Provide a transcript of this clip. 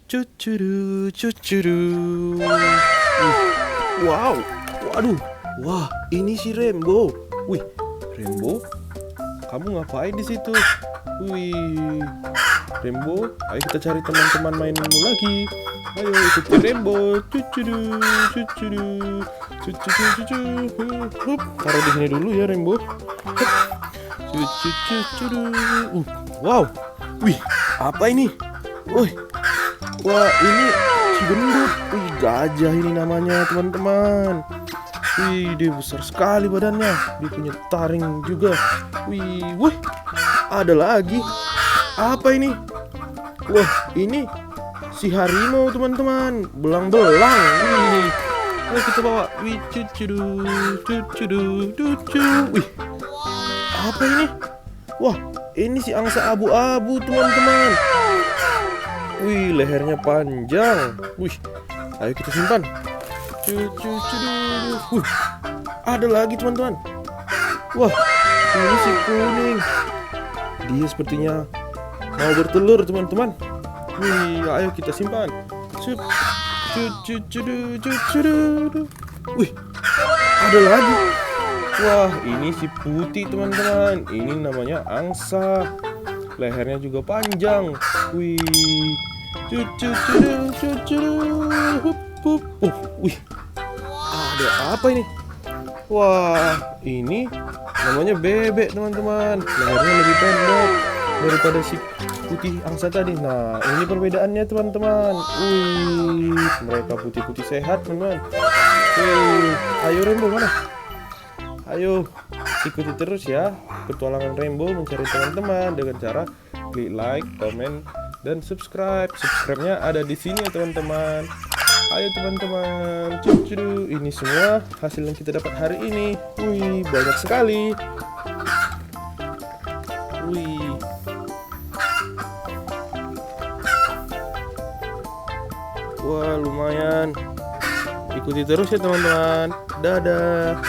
Cucuru, cucuru. Wow, waduh, wah ini si Rembo. Wih, Rembo, kamu ngapain di situ? Wih, Rembo, ayo kita cari teman-teman mainmu lagi. Ayo ikuti Rembo. Cucuru, cucuru, cucuru, cucuru. Hup, taruh di sini dulu ya Rembo. Hup. Cucuru. Wow, wih, apa ini? Wih. Wah, ini si gendut. Wih, gajah ini namanya, teman-teman. Wih, dia besar sekali badannya. Dia punya taring juga. Wih, ada lagi. Apa ini? Wah, ini si harimau, teman-teman. Belang-belang. Wih, ayo kita bawa. Wih, cucu. Wih, apa ini? Wah, ini si angsa abu-abu, teman-teman. Wih, lehernya panjang. Wih, ayo kita simpan. Ada lagi, teman-teman. Wah, ini si kuning. Dia sepertinya mau bertelur, teman-teman. Wih, ayo kita simpan. Wih, ada lagi. Wah, ini si putih, teman-teman. Ini namanya angsa. Lehernya juga panjang. Wih, wih, ada apa ini? Wah, ini namanya bebek, teman-teman. Lehernya lebih pendek daripada si putih angsa tadi. Nah, ini perbedaannya, teman-teman. Wih, mereka putih-putih sehat, teman-teman. Wih, ayo Rembo mana? Ayo ikuti terus ya petualangan Rembo mencari teman-teman dengan cara klik like, komen, dan subscribe. Subscribe-nya ada di sini ya, teman-teman. Ayo teman-teman, cucu, ini semua hasil yang kita dapat hari ini. Wih, banyak sekali. Wih. Wah, lumayan. Ikuti terus ya, teman-teman. Dadah.